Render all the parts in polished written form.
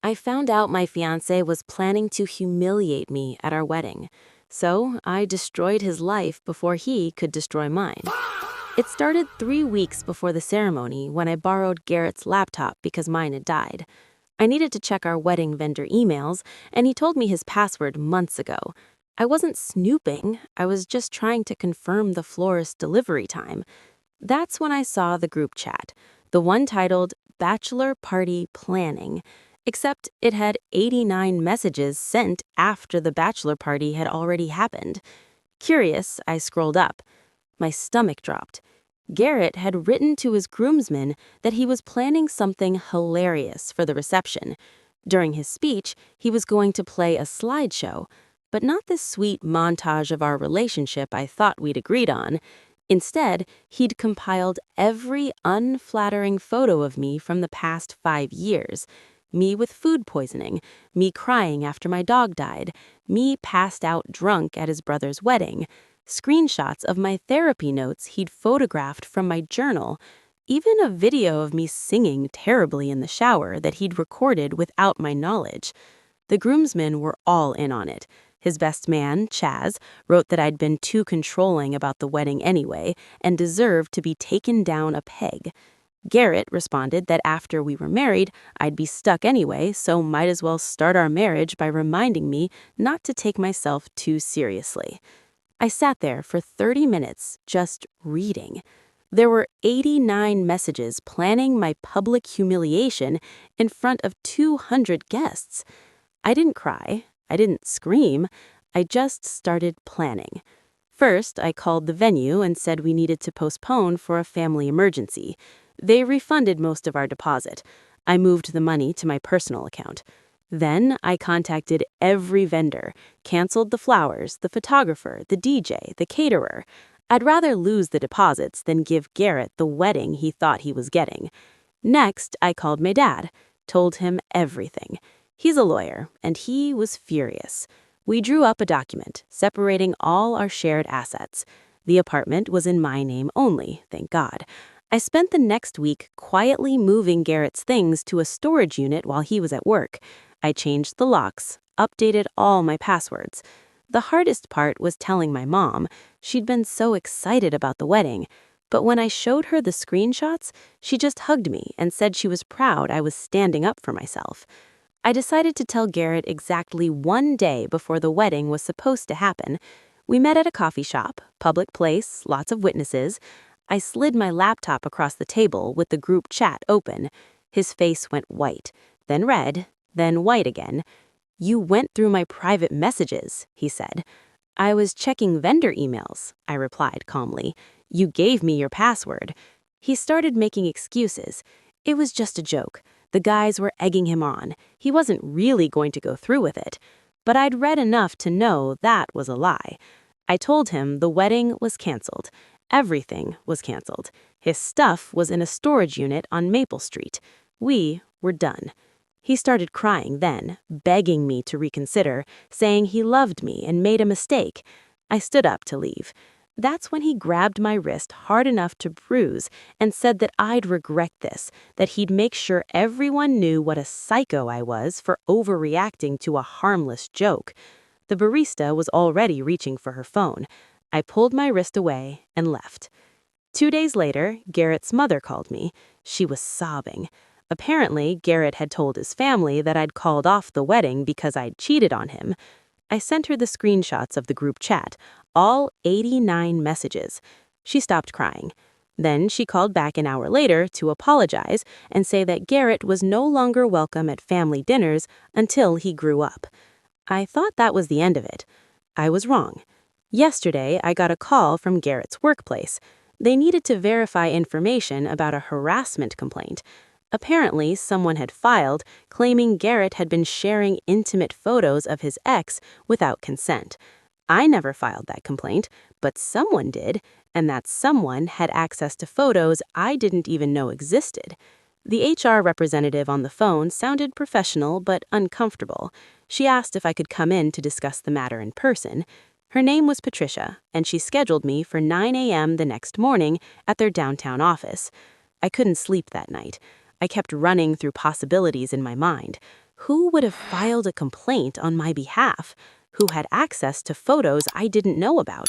I found out my fiancé was planning to humiliate me at our wedding, so I destroyed his life before he could destroy mine. It started 3 weeks before the ceremony when I borrowed Garrett's laptop because mine had died. I needed to check our wedding vendor emails, and he told me his password months ago. I wasn't snooping, I was just trying to confirm the florist delivery time. That's when I saw the group chat, the one titled Bachelor Party Planning, except it had 89 messages sent after the bachelor party had already happened. Curious, I scrolled up. My stomach dropped. Garrett had written to his groomsmen that he was planning something hilarious for the reception. During his speech, he was going to play a slideshow, but not this sweet montage of our relationship I thought we'd agreed on. Instead, he'd compiled every unflattering photo of me from the past 5 years. Me with food poisoning, me crying after my dog died, me passed out drunk at his brother's wedding, screenshots of my therapy notes he'd photographed from my journal, even a video of me singing terribly in the shower that he'd recorded without my knowledge. The groomsmen were all in on it. His best man, Chaz, wrote that I'd been too controlling about the wedding anyway and deserved to be taken down a peg. Garrett responded that after we were married, I'd be stuck anyway, so might as well start our marriage by reminding me not to take myself too seriously. I sat there for 30 minutes just reading. There were 89 messages planning my public humiliation in front of 200 guests. I didn't cry. I didn't scream. I just started planning. First, I called the venue and said we needed to postpone for a family emergency. They refunded most of our deposit. I moved the money to my personal account. Then I contacted every vendor, canceled the flowers, the photographer, the DJ, the caterer. I'd rather lose the deposits than give Garrett the wedding he thought he was getting. Next, I called my dad, told him everything. He's a lawyer, and he was furious. We drew up a document separating all our shared assets. The apartment was in my name only, thank God. I spent the next week quietly moving Garrett's things to a storage unit while he was at work. I changed the locks, updated all my passwords. The hardest part was telling my mom. She'd been so excited about the wedding. But when I showed her the screenshots, she just hugged me and said she was proud I was standing up for myself. I decided to tell Garrett exactly 1 day before the wedding was supposed to happen. We met at a coffee shop, public place, lots of witnesses. I slid my laptop across the table with the group chat open. His face went white, then red, then white again. "You went through my private messages," he said. "I was checking vendor emails," I replied calmly. "You gave me your password." He started making excuses. It was just a joke. The guys were egging him on. He wasn't really going to go through with it. But I'd read enough to know that was a lie. I told him the wedding was canceled. Everything was canceled. His stuff was in a storage unit on Maple Street. We were done. He started crying then, begging me to reconsider, saying he loved me and made a mistake. I stood up to leave. That's when he grabbed my wrist hard enough to bruise and said that I'd regret this, that he'd make sure everyone knew what a psycho I was for overreacting to a harmless joke. The barista was already reaching for her phone. I pulled my wrist away and left. 2 days later, Garrett's mother called me. She was sobbing. Apparently, Garrett had told his family that I'd called off the wedding because I'd cheated on him. I sent her the screenshots of the group chat, all 89 messages. She stopped crying. Then she called back an hour later to apologize and say that Garrett was no longer welcome at family dinners until he grew up. I thought that was the end of it. I was wrong. Yesterday, I got a call from Garrett's workplace. They needed to verify information about a harassment complaint. Apparently, someone had filed, claiming Garrett had been sharing intimate photos of his ex without consent. I never filed that complaint, but someone did, and that someone had access to photos I didn't even know existed. The HR representative on the phone sounded professional but uncomfortable. She asked if I could come in to discuss the matter in person. Her name was Patricia, and she scheduled me for 9 a.m. the next morning at their downtown office. I couldn't sleep that night. I kept running through possibilities in my mind. Who would have filed a complaint on my behalf? Who had access to photos I didn't know about?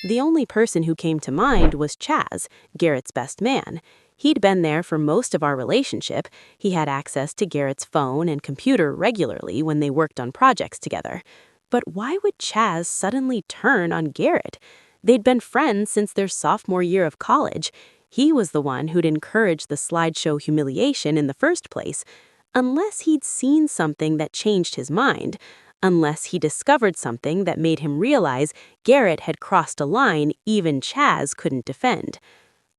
The only person who came to mind was Chaz, Garrett's best man. He'd been there for most of our relationship. He had access to Garrett's phone and computer regularly when they worked on projects together. But why would Chaz suddenly turn on Garrett? They'd been friends since their sophomore year of college. He was the one who'd encouraged the slideshow humiliation in the first place. Unless he'd seen something that changed his mind, unless he discovered something that made him realize Garrett had crossed a line even Chaz couldn't defend.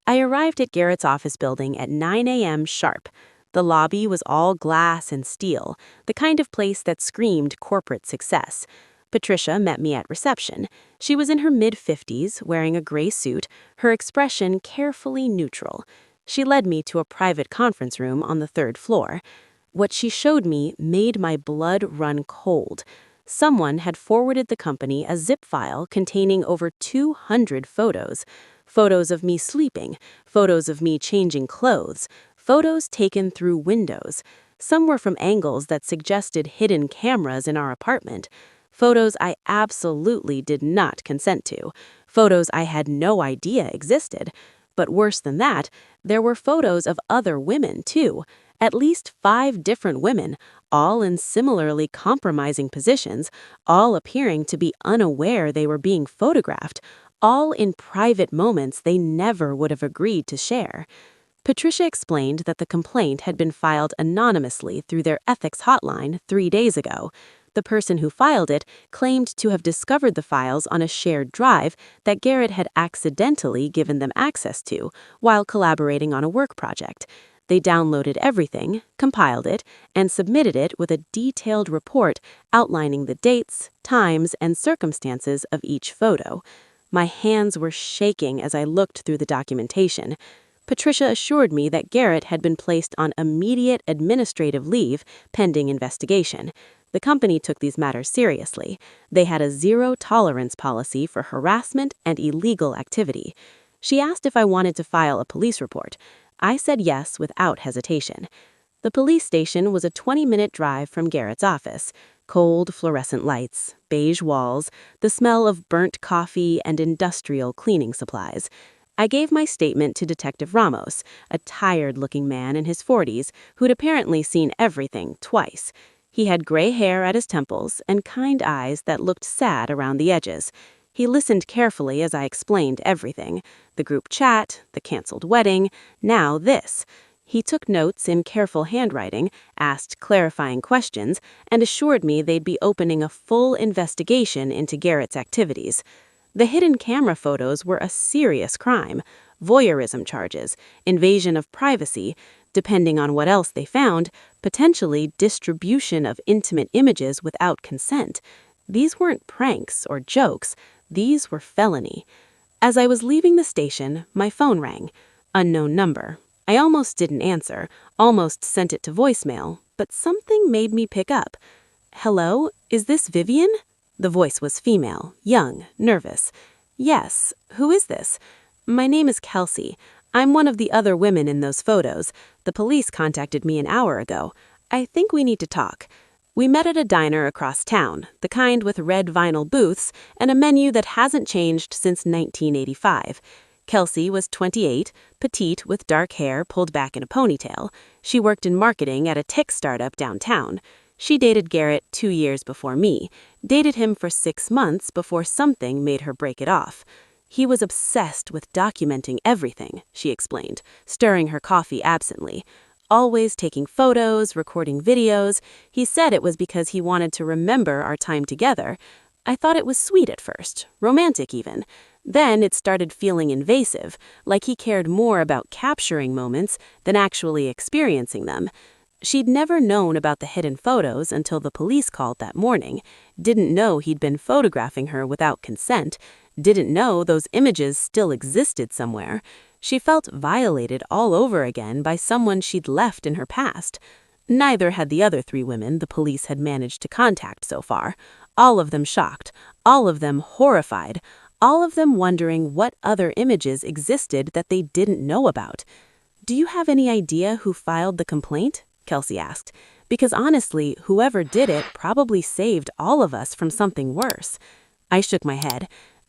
I arrived at Garrett's office building at 9 a.m. sharp. The lobby was all glass and steel, the kind of place that screamed corporate success. Patricia met me at reception. She was in her mid-50s, wearing a gray suit, her expression carefully neutral. She led me to a private conference room on the third floor. What she showed me made my blood run cold. Someone had forwarded the company a zip file containing over 200 photos. Photos of me sleeping, photos of me changing clothes, photos taken through windows. Some were from angles that suggested hidden cameras in our apartment. Photos I absolutely did not consent to. Photos I had no idea existed. But worse than that, there were photos of other women, too. At least 5 different women, all in similarly compromising positions, all appearing to be unaware they were being photographed, all in private moments they never would have agreed to share. Patricia explained that the complaint had been filed anonymously through their ethics hotline 3 days ago. The person who filed it claimed to have discovered the files on a shared drive that Garrett had accidentally given them access to while collaborating on a work project. They downloaded everything, compiled it, and submitted it with a detailed report outlining the dates, times, and circumstances of each photo. My hands were shaking as I looked through the documentation. Patricia assured me that Garrett had been placed on immediate administrative leave pending investigation. The company took these matters seriously. They had a zero-tolerance policy for harassment and illegal activity. She asked if I wanted to file a police report. I said yes without hesitation. The police station was a 20-minute drive from Garrett's office. Cold fluorescent lights, beige walls, the smell of burnt coffee and industrial cleaning supplies. I gave my statement to Detective Ramos, a tired-looking man in his 40s who'd apparently seen everything twice. He had gray hair at his temples and kind eyes that looked sad around the edges. He listened carefully as I explained everything. The group chat, the canceled wedding, now this. He took notes in careful handwriting, asked clarifying questions, and assured me they'd be opening a full investigation into Garrett's activities. The hidden camera photos were a serious crime. Voyeurism charges, invasion of privacy, depending on what else they found, potentially distribution of intimate images without consent. These weren't pranks or jokes. These were felony. As I was leaving the station, my phone rang. Unknown number. I almost didn't answer, almost sent it to voicemail, but something made me pick up. Hello, is this Vivian? The voice was female, young, nervous. Yes, who is this? My name is Kelsey. I'm one of the other women in those photos. The police contacted me an hour ago. I think we need to talk. We met at a diner across town, the kind with red vinyl booths and a menu that hasn't changed since 1985. Kelsey was 28, petite with dark hair pulled back in a ponytail. She worked in marketing at a tech startup downtown. She dated Garrett 2 years before me, dated him for 6 months before something made her break it off. He was obsessed with documenting everything, she explained, stirring her coffee absently. Always taking photos, recording videos. He said it was because he wanted to remember our time together. I thought it was sweet at first, romantic even. Then it started feeling invasive, like he cared more about capturing moments than actually experiencing them. She'd never known about the hidden photos until the police called that morning, didn't know he'd been photographing her without consent, didn't know those images still existed somewhere. She felt violated all over again by someone she'd left in her past. Neither had the other 3 women the police had managed to contact so far. All of them shocked, all of them horrified, all of them wondering what other images existed that they didn't know about. "Do you have any idea who filed the complaint?" Kelsey asked. Because honestly, whoever did it probably saved all of us from something worse. I shook my head.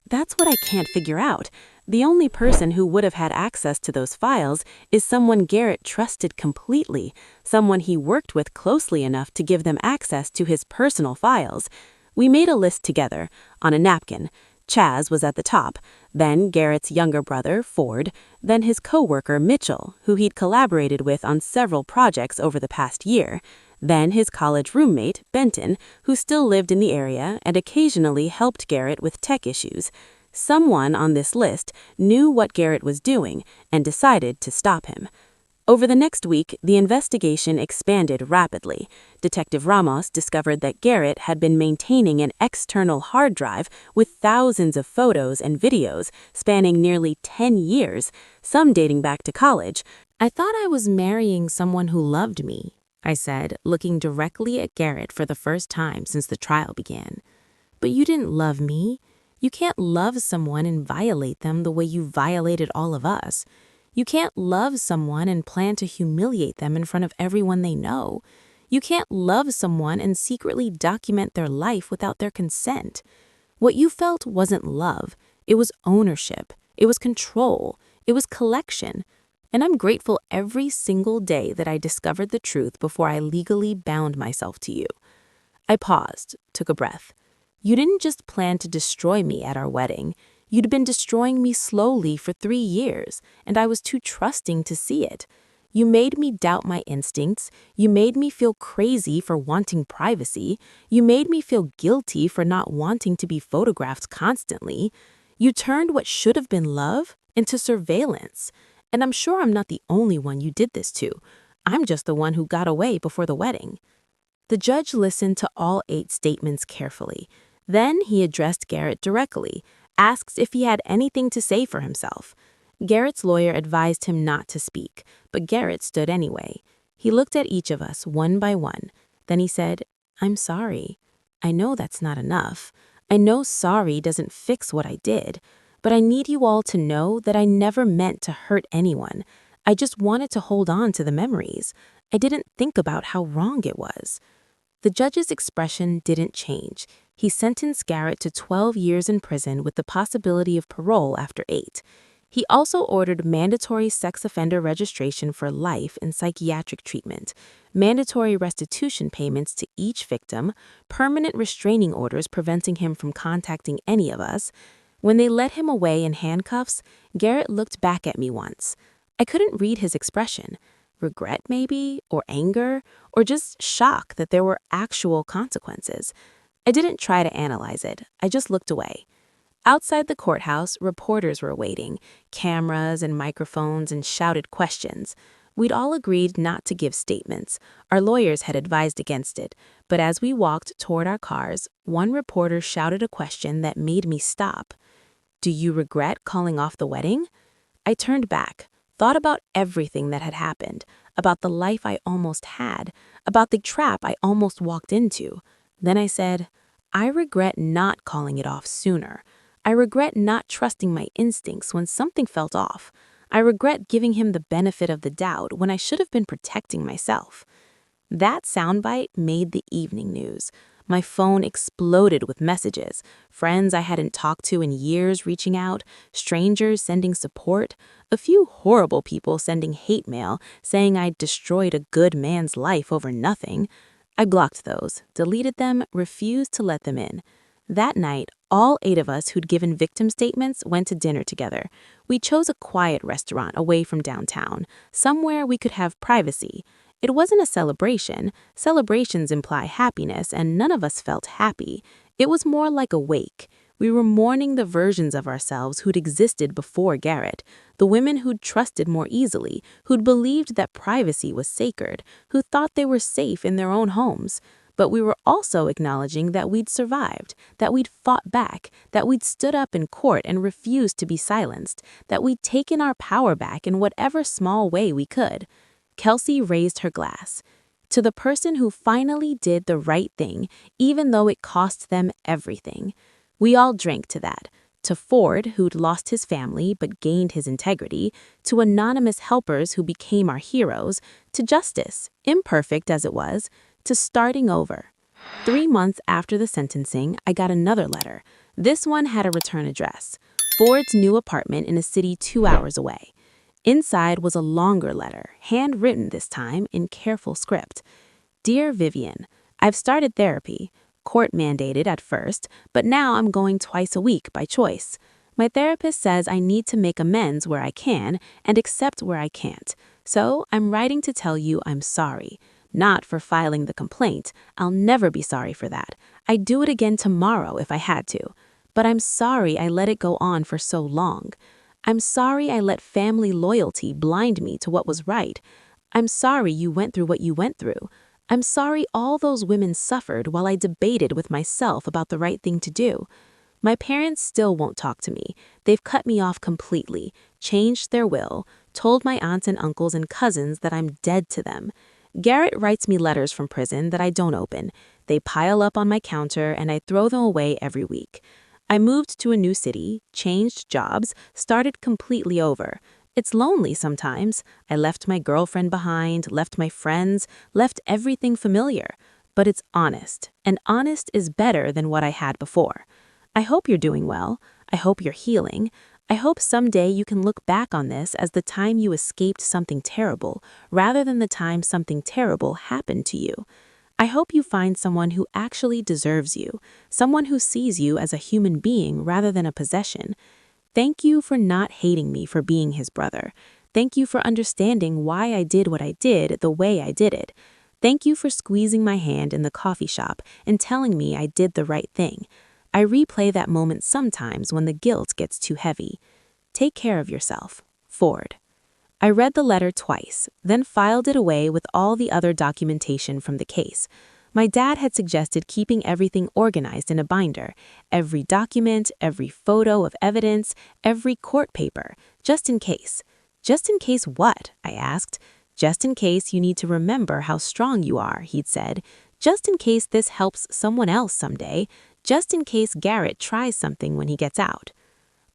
That's what I can't figure out. The only person who would have had access to those files is someone Garrett trusted completely, someone he worked with closely enough to give them access to his personal files. We made a list together, on a napkin. Chaz was at the top, then Garrett's younger brother, Ford, then his co-worker, Mitchell, who he'd collaborated with on several projects over the past year, then his college roommate, Benton, who still lived in the area and occasionally helped Garrett with tech issues. Someone on this list knew what Garrett was doing and decided to stop him. Over the next week, the investigation expanded rapidly. Detective Ramos discovered that Garrett had been maintaining an external hard drive with thousands of photos and videos spanning nearly 10 years, some dating back to college. "I thought I was marrying someone who loved me," I said, looking directly at Garrett for the first time since the trial began. "But you didn't love me. You can't love someone and violate them the way you violated all of us. You can't love someone and plan to humiliate them in front of everyone they know. You can't love someone and secretly document their life without their consent. What you felt wasn't love. It was ownership. It was control. It was collection. And I'm grateful every single day that I discovered the truth before I legally bound myself to you." I paused, took a breath. "You didn't just plan to destroy me at our wedding. You'd been destroying me slowly for 3 years, and I was too trusting to see it. You made me doubt my instincts. You made me feel crazy for wanting privacy. You made me feel guilty for not wanting to be photographed constantly. You turned what should have been love into surveillance. And I'm sure I'm not the only one you did this to. I'm just the one who got away before the wedding." The judge listened to all 8 statements carefully. Then he addressed Garrett directly, asked if he had anything to say for himself. Garrett's lawyer advised him not to speak, but Garrett stood anyway. He looked at each of us one by one. Then he said, "I'm sorry. I know that's not enough. I know sorry doesn't fix what I did, but I need you all to know that I never meant to hurt anyone. I just wanted to hold on to the memories. I didn't think about how wrong it was." The judge's expression didn't change. He sentenced Garrett to 12 years in prison with the possibility of parole after 8. He also ordered mandatory sex offender registration for life and psychiatric treatment, mandatory restitution payments to each victim, permanent restraining orders preventing him from contacting any of us. When they led him away in handcuffs, Garrett looked back at me once. I couldn't read his expression. Regret maybe, or anger, or just shock that there were actual consequences. I didn't try to analyze it. I just looked away. Outside the courthouse, reporters were waiting, cameras and microphones and shouted questions. We'd all agreed not to give statements. Our lawyers had advised against it. But as we walked toward our cars, one reporter shouted a question that made me stop. "Do you regret calling off the wedding?" I turned back, thought about everything that had happened, about the life I almost had, about the trap I almost walked into. Then I said, "I regret not calling it off sooner. I regret not trusting my instincts when something felt off. I regret giving him the benefit of the doubt when I should have been protecting myself." That soundbite made the evening news. My phone exploded with messages, friends I hadn't talked to in years reaching out, strangers sending support, a few horrible people sending hate mail saying I'd destroyed a good man's life over nothing. I blocked those, deleted them, refused to let them in. That night, all 8 of us who'd given victim statements went to dinner together. We chose a quiet restaurant away from downtown, somewhere we could have privacy. It wasn't a celebration. Celebrations imply happiness, and none of us felt happy. It was more like a wake. We were mourning the versions of ourselves who'd existed before Garrett, the women who'd trusted more easily, who'd believed that privacy was sacred, who thought they were safe in their own homes. But we were also acknowledging that we'd survived, that we'd fought back, that we'd stood up in court and refused to be silenced, that we'd taken our power back in whatever small way we could. Kelsey raised her glass. To the person who finally did the right thing, even though it cost them everything. We all drank to that. To Ford, who'd lost his family but gained his integrity, to anonymous helpers who became our heroes, to justice, imperfect as it was, to starting over. 3 months after the sentencing, I got another letter. This one had a return address, Ford's new apartment in a city 2 hours away. Inside was a longer letter, handwritten this time in careful script. Dear Vivian, I've started therapy. Court mandated at first, but now I'm going twice a week by choice. My therapist says I need to make amends where I can and accept where I can't. So I'm writing to tell you I'm sorry. Not for filing the complaint. I'll never be sorry for that. I'd do it again tomorrow if I had to. But I'm sorry I let it go on for so long. I'm sorry I let family loyalty blind me to what was right. I'm sorry you went through what you went through. I'm sorry all those women suffered while I debated with myself about the right thing to do. My parents still won't talk to me. They've cut me off completely, changed their will, told my aunts and uncles and cousins that I'm dead to them. Garrett writes me letters from prison that I don't open. They pile up on my counter and I throw them away every week. I moved to a new city, changed jobs, started completely over. It's lonely sometimes. I left my girlfriend behind, left my friends, left everything familiar. But it's honest, and honest is better than what I had before. I hope you're doing well. I hope you're healing. I hope someday you can look back on this as the time you escaped something terrible, rather than the time something terrible happened to you. I hope you find someone who actually deserves you, someone who sees you as a human being rather than a possession. Thank you for not hating me for being his brother. Thank you for understanding why I did what I did the way I did it. Thank you for squeezing my hand in the coffee shop and telling me I did the right thing. I replay that moment sometimes when the guilt gets too heavy. Take care of yourself. Ford. I read the letter twice, then filed it away with all the other documentation from the case. My dad had suggested keeping everything organized in a binder, every document, every photo of evidence, every court paper, just in case. Just in case what? I asked. Just in case you need to remember how strong you are, he'd said. Just in case this helps someone else someday. Just in case Garrett tries something when he gets out.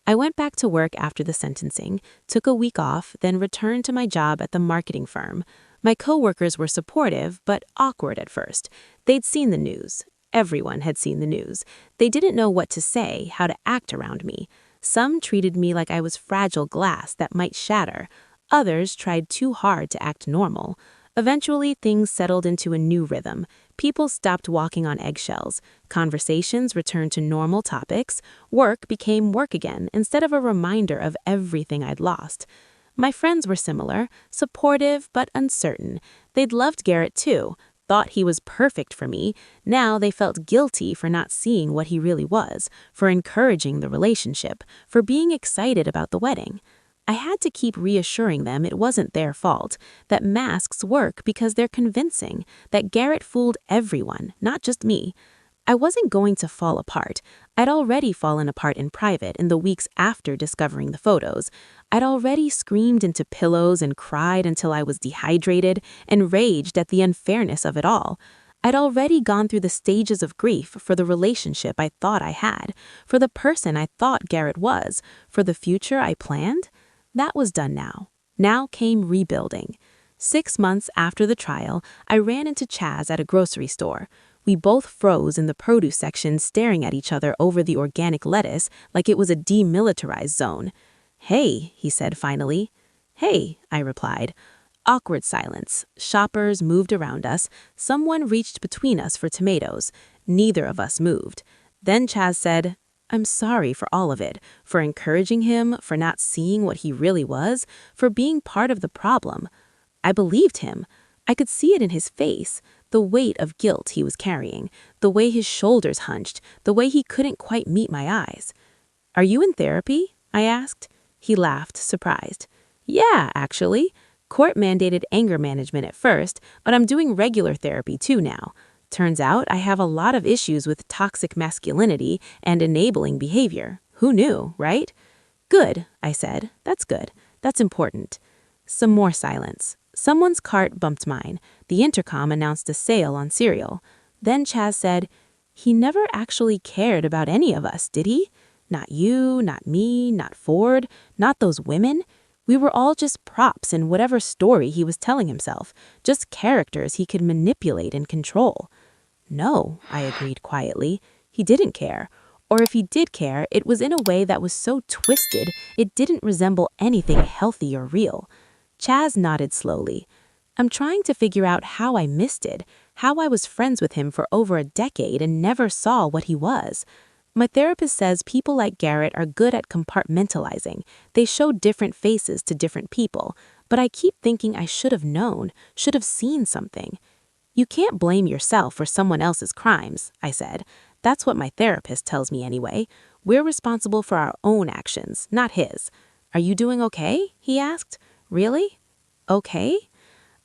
I went back to work after the sentencing, took a week off, then returned to my job at the marketing firm. My coworkers were supportive, but awkward at first. They'd seen the news. Everyone had seen the news. They didn't know what to say, how to act around me. Some treated me like I was fragile glass that might shatter. Others tried too hard to act normal. Eventually, things settled into a new rhythm. People stopped walking on eggshells. Conversations returned to normal topics. Work became work again instead of a reminder of everything I'd lost. My friends were similar, supportive but uncertain. They'd loved Garrett too, thought he was perfect for me. Now they felt guilty for not seeing what he really was, for encouraging the relationship, for being excited about the wedding. I had to keep reassuring them it wasn't their fault, that masks work because they're convincing, that Garrett fooled everyone, not just me. I wasn't going to fall apart. I'd already fallen apart in private in the weeks after discovering the photos. I'd already screamed into pillows and cried until I was dehydrated and raged at the unfairness of it all. I'd already gone through the stages of grief for the relationship I thought I had, for the person I thought Garrett was, for the future I planned. That was done now. Now came rebuilding. 6 months after the trial, I ran into Chaz at a grocery store. We both froze in the produce section staring at each other over the organic lettuce like it was a demilitarized zone. "Hey," he said finally. "Hey," I replied. Awkward silence. Shoppers moved around us. Someone reached between us for tomatoes. Neither of us moved. Then Chaz said, "I'm sorry for all of it, for encouraging him, for not seeing what he really was, for being part of the problem." I believed him. I could see it in his face, the weight of guilt he was carrying, the way his shoulders hunched, the way he couldn't quite meet my eyes. "Are you in therapy?" I asked. He laughed, surprised. "Yeah, actually. Court-mandated anger management at first, but I'm doing regular therapy too now. Turns out I have a lot of issues with toxic masculinity and enabling behavior. Who knew, right?" "Good," I said. "That's good. That's important." Some more silence. Someone's cart bumped mine. The intercom announced a sale on cereal. Then Chaz said, "He never actually cared about any of us, did he? Not you, not me, not Ford, not those women. We were all just props in whatever story he was telling himself, just characters he could manipulate and control. No, I agreed quietly. He didn't care. Or if he did care, it was in a way that was so twisted it didn't resemble anything healthy or real. Chaz nodded slowly. I'm trying to figure out how I missed it, how I was friends with him for over a decade and never saw what he was. My therapist says people like Garrett are good at compartmentalizing. They show different faces to different people, but I keep thinking I should have known, should have seen something. You can't blame yourself for someone else's crimes, I said. That's what my therapist tells me anyway. We're responsible for our own actions, not his. Are you doing okay? He asked. Really? Okay?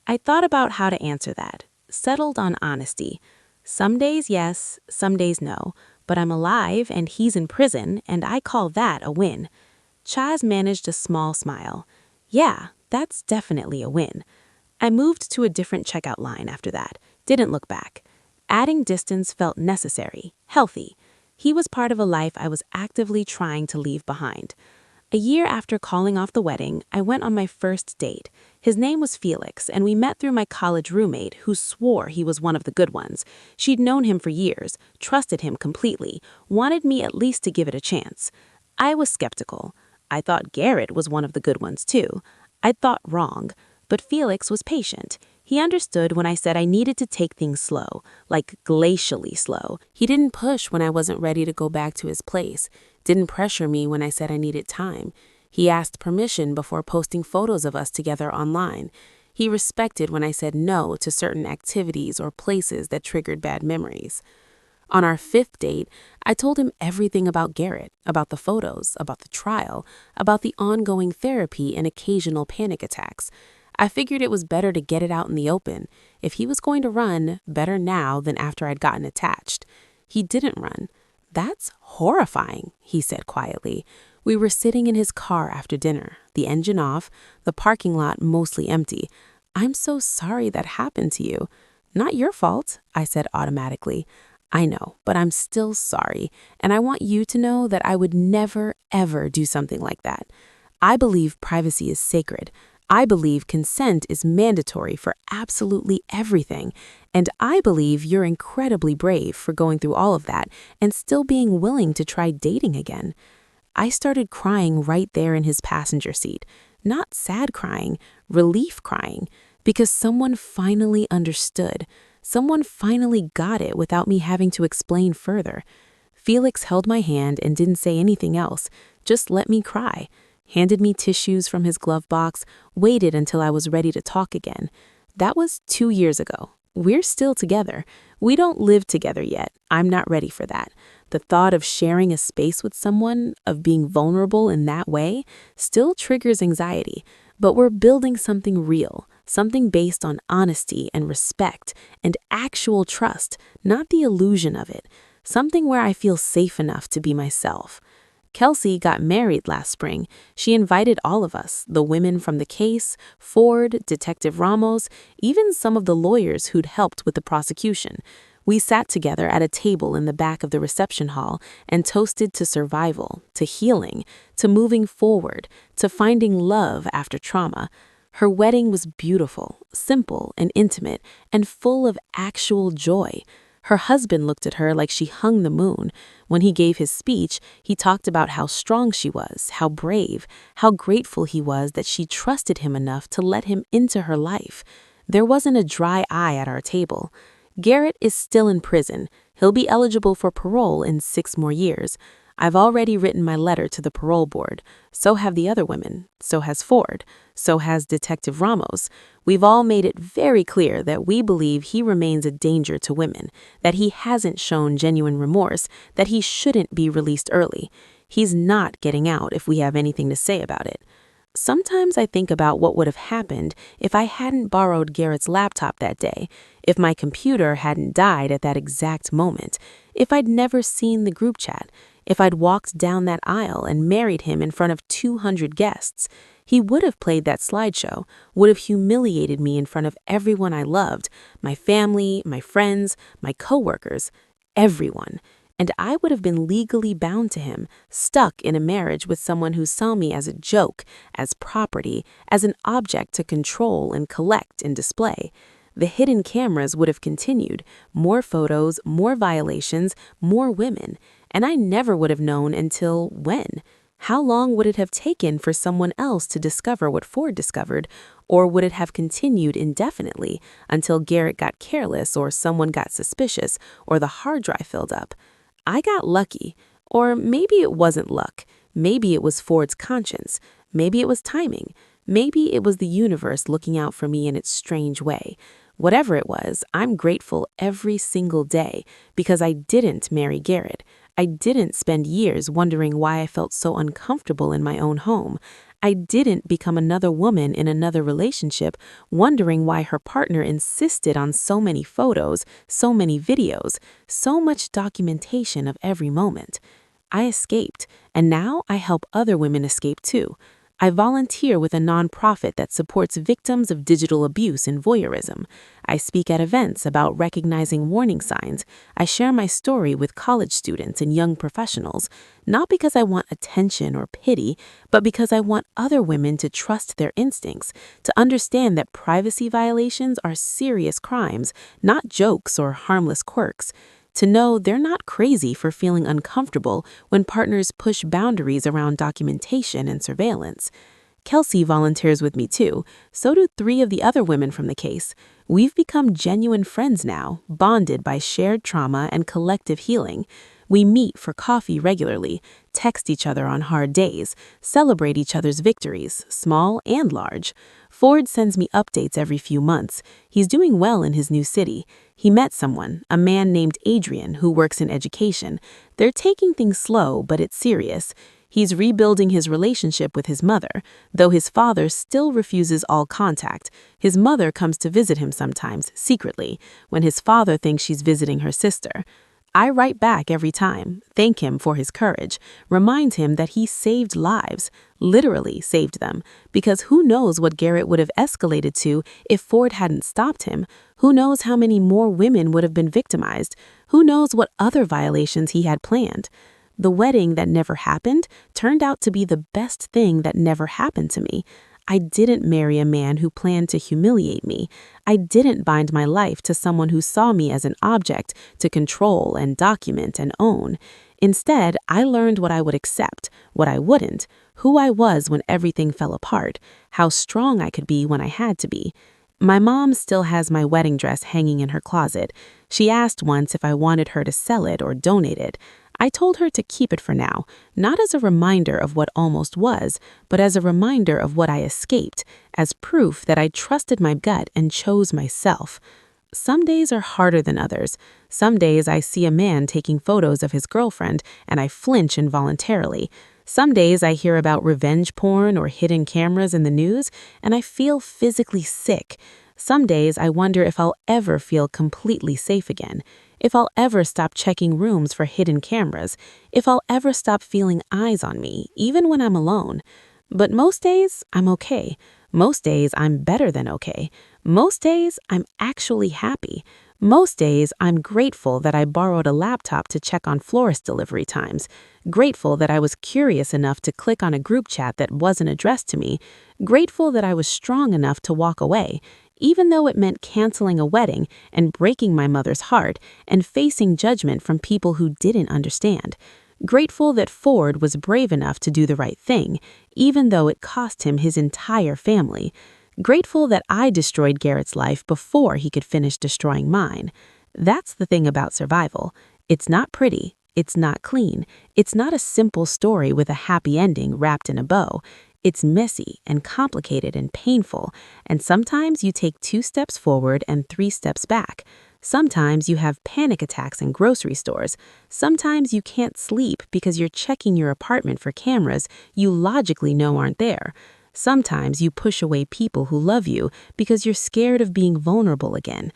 I thought about how to answer that, settled on honesty. Some days yes, some days no, but I'm alive and he's in prison, and I call that a win. Chaz managed a small smile. Yeah, that's definitely a win. I moved to a different checkout line after that, didn't look back. Adding distance felt necessary, healthy. He was part of a life I was actively trying to leave behind. A year after calling off the wedding, I went on my first date. His name was Felix, and we met through my college roommate, who swore he was one of the good ones. She'd known him for years, trusted him completely, wanted me at least to give it a chance. I was skeptical. I thought Garrett was one of the good ones too. I'd thought wrong, but Felix was patient. He understood when I said I needed to take things slow, like glacially slow. He didn't push when I wasn't ready to go back to his place, didn't pressure me when I said I needed time. He asked permission before posting photos of us together online. He respected when I said no to certain activities or places that triggered bad memories. On our fifth date, I told him everything about Garrett, about the photos, about the trial, about the ongoing therapy and occasional panic attacks. I figured it was better to get it out in the open. If he was going to run, better now than after I'd gotten attached. He didn't run. That's horrifying, he said quietly. We were sitting in his car after dinner, the engine off, the parking lot mostly empty. I'm so sorry that happened to you. Not your fault, I said automatically. I know, but I'm still sorry, and I want you to know that I would never, ever do something like that. I believe privacy is sacred. I believe consent is mandatory for absolutely everything, and I believe you're incredibly brave for going through all of that and still being willing to try dating again. I started crying right there in his passenger seat, not sad crying, relief crying, because someone finally understood. Someone finally got it without me having to explain further. Felix held my hand and didn't say anything else, just let me cry. Handed me tissues from his glove box, waited until I was ready to talk again. That was 2 years ago. We're still together. We don't live together yet. I'm not ready for that. The thought of sharing a space with someone, of being vulnerable in that way, still triggers anxiety. But we're building something real, something based on honesty and respect and actual trust, not the illusion of it. Something where I feel safe enough to be myself. Kelsey got married last spring. She invited all of us, the women from the case, Ford, Detective Ramos, even some of the lawyers who'd helped with the prosecution. We sat together at a table in the back of the reception hall and toasted to survival, to healing, to moving forward, to finding love after trauma. Her wedding was beautiful, simple and intimate, and full of actual joy. Her husband looked at her like she hung the moon. When he gave his speech, he talked about how strong she was, how brave, how grateful he was that she trusted him enough to let him into her life. There wasn't a dry eye at our table. Garrett is still in prison. He'll be eligible for parole in 6 more years. I've already written my letter to the parole board. So have the other women. So has Ford. So has Detective Ramos. We've all made it very clear that we believe he remains a danger to women, that he hasn't shown genuine remorse, that he shouldn't be released early. He's not getting out if we have anything to say about it. Sometimes I think about what would have happened if I hadn't borrowed Garrett's laptop that day, if my computer hadn't died at that exact moment, if I'd never seen the group chat, if I'd walked down that aisle and married him in front of 200 guests. He would have played that slideshow, would have humiliated me in front of everyone I loved, my family, my friends, my coworkers, everyone. and I would have been legally bound to him, stuck in a marriage with someone who saw me as a joke, as property, as an object to control and collect and display. The hidden cameras would have continued, more photos, more violations, more women, and I never would have known until when? How long would it have taken for someone else to discover what Ford discovered, or would it have continued indefinitely until Garrett got careless or someone got suspicious or the hard drive filled up? I got lucky, or maybe it wasn't luck. Maybe it was Ford's conscience. Maybe it was timing. Maybe it was the universe looking out for me in its strange way. Whatever it was, I'm grateful every single day because I didn't marry Garrett. I didn't spend years wondering why I felt so uncomfortable in my own home. I didn't become another woman in another relationship wondering why her partner insisted on so many photos, so many videos, so much documentation of every moment. I escaped, and now I help other women escape too. I volunteer with a nonprofit that supports victims of digital abuse and voyeurism. I speak at events about recognizing warning signs. I share my story with college students and young professionals, not because I want attention or pity, but because I want other women to trust their instincts, to understand that privacy violations are serious crimes, not jokes or harmless quirks. To know they're not crazy for feeling uncomfortable when partners push boundaries around documentation and surveillance. Kelsey volunteers with me too, so do 3 of the other women from the case. We've become genuine friends now, bonded by shared trauma and collective healing. We meet for coffee regularly, text each other on hard days, celebrate each other's victories, small and large. Ford sends me updates every few months. He's doing well in his new city. He met someone, a man named Adrian, who works in education. They're taking things slow, but it's serious. He's rebuilding his relationship with his mother, though his father still refuses all contact. His mother comes to visit him sometimes, secretly, when his father thinks she's visiting her sister. I write back every time, thank him for his courage, remind him that he saved lives, literally saved them, because who knows what Garrett would have escalated to if Ford hadn't stopped him? Who knows how many more women would have been victimized? Who knows what other violations he had planned? The wedding that never happened turned out to be the best thing that never happened to me. I didn't marry a man who planned to humiliate me. I didn't bind my life to someone who saw me as an object to control and document and own. Instead, I learned what I would accept, what I wouldn't, who I was when everything fell apart, how strong I could be when I had to be. My mom still has my wedding dress hanging in her closet. She asked once if I wanted her to sell it or donate it. I told her to keep it for now, not as a reminder of what almost was, but as a reminder of what I escaped, as proof that I trusted my gut and chose myself. Some days are harder than others. Some days I see a man taking photos of his girlfriend and I flinch involuntarily. Some days I hear about revenge porn or hidden cameras in the news and I feel physically sick. Some days I wonder if I'll ever feel completely safe again, if I'll ever stop checking rooms for hidden cameras, if I'll ever stop feeling eyes on me, even when I'm alone. But most days, I'm okay. Most days, I'm better than okay. Most days, I'm actually happy. Most days, I'm grateful that I borrowed a laptop to check on florist delivery times, grateful that I was curious enough to click on a group chat that wasn't addressed to me, grateful that I was strong enough to walk away, even though it meant canceling a wedding and breaking my mother's heart and facing judgment from people who didn't understand. Grateful that Ford was brave enough to do the right thing, even though it cost him his entire family. Grateful that I destroyed Garrett's life before he could finish destroying mine. That's the thing about survival. It's not pretty. It's not clean. It's not a simple story with a happy ending wrapped in a bow. It's messy and complicated and painful, and sometimes you take 2 steps forward and 3 steps back. Sometimes you have panic attacks in grocery stores. Sometimes you can't sleep because you're checking your apartment for cameras you logically know aren't there. Sometimes you push away people who love you because you're scared of being vulnerable again.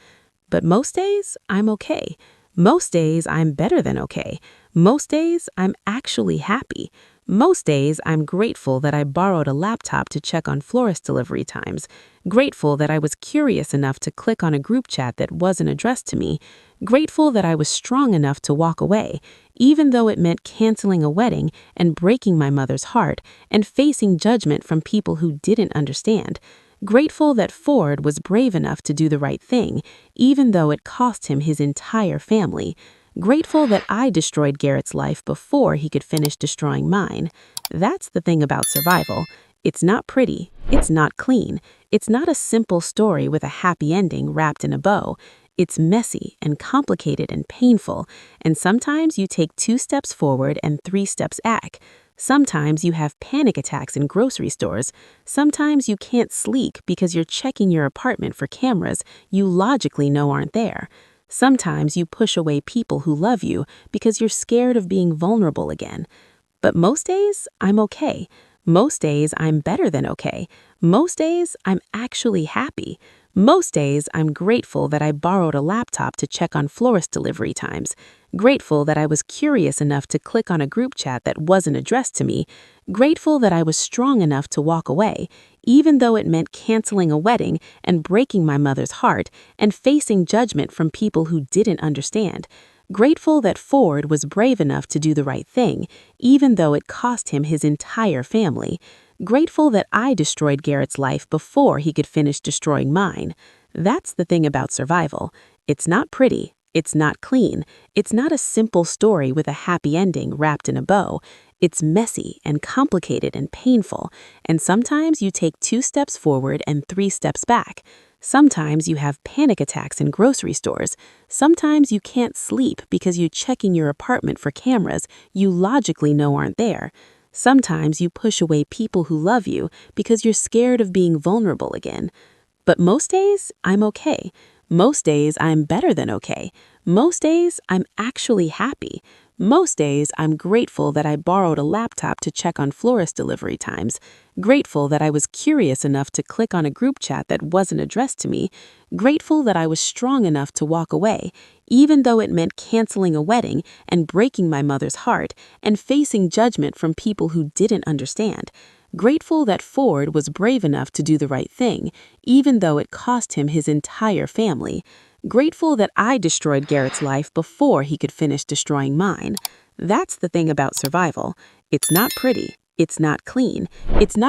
But most days, I'm okay. Most days, I'm better than okay. Most days, I'm actually happy. Most days, I'm grateful that I borrowed a laptop to check on florist delivery times, grateful that I was curious enough to click on a group chat that wasn't addressed to me, grateful that I was strong enough to walk away, even though it meant canceling a wedding and breaking my mother's heart and facing judgment from people who didn't understand. Grateful that Ford was brave enough to do the right thing, even though it cost him his entire family. Grateful that I destroyed Garrett's life before he could finish destroying mine. That's the thing about survival. It's not pretty. It's not clean. It's not a simple story with a happy ending wrapped in a bow. It's messy and complicated and painful, and sometimes you take 2 steps forward and 3 steps back. Sometimes you have panic attacks in grocery stores. Sometimes you can't sleep because you're checking your apartment for cameras you logically know aren't there. Sometimes you push away people who love you because you're scared of being vulnerable again. But most days, I'm okay. Most days, I'm better than okay. Most days, I'm actually happy. Most days, I'm grateful that I borrowed a laptop to check on florist delivery times. Grateful that I was curious enough to click on a group chat that wasn't addressed to me. Grateful that I was strong enough to walk away, even though it meant canceling a wedding and breaking my mother's heart and facing judgment from people who didn't understand. Grateful that Ford was brave enough to do the right thing, even though it cost him his entire family. Grateful that I destroyed Garrett's life before he could finish destroying mine. That's the thing about survival. It's not pretty. It's not clean. It's not a simple story with a happy ending wrapped in a bow. It's messy and complicated and painful, and sometimes you take 2 steps forward and 3 steps back. Sometimes you have panic attacks in grocery stores. Sometimes you can't sleep because you're checking your apartment for cameras you logically know aren't there. Sometimes you push away people who love you because you're scared of being vulnerable again. But most days, I'm okay. Most days, I'm better than okay. Most days, I'm actually happy. Most days, I'm grateful that I borrowed a laptop to check on florist delivery times. Grateful that I was curious enough to click on a group chat that wasn't addressed to me. Grateful that I was strong enough to walk away, even though it meant canceling a wedding and breaking my mother's heart and facing judgment from people who didn't understand. Grateful that Ford was brave enough to do the right thing, even though it cost him his entire family. Grateful that I destroyed Garrett's life before he could finish destroying mine. That's the thing about survival. It's not pretty. It's not clean. It's not